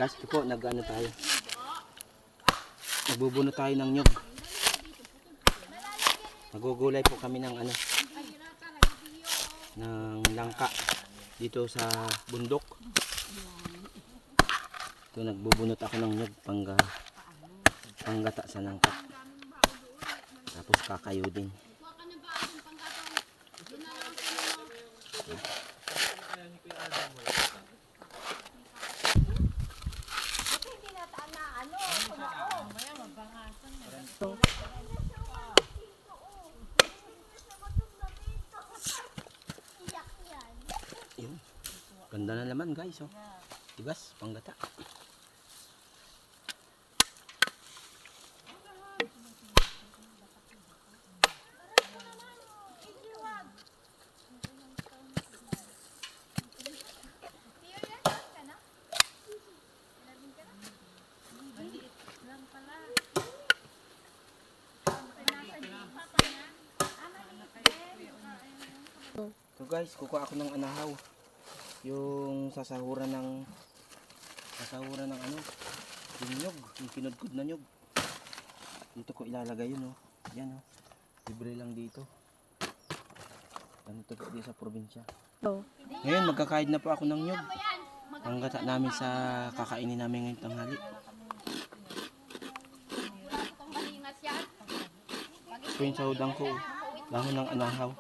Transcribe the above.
Guys, ito po, nag-ano tayo. Nagbubuno tayo ng nyug. Nagugulay po kami ng ano, ng langka dito sa bundok. Ito, nagbubunot ako ng nyug panggata sa langka. Tapos kakayo din. Yun. Ganda na naman guys, oh. Tibas, panggata. So guys, kukuha ako ng anahaw. Yung sasahuran ng ano, yung nyug, yung kinudkod na nyug. Dito ko ilalagay yun, oh. Yan, oh. Libre lang dito. Ganito po dito sa probinsya. Ngayon, magkakaid na po ako ng nyug. Ang gata namin sa kakainin namin ngayong tanghali. Ito yung sahudang ko, dahon ng anahaw.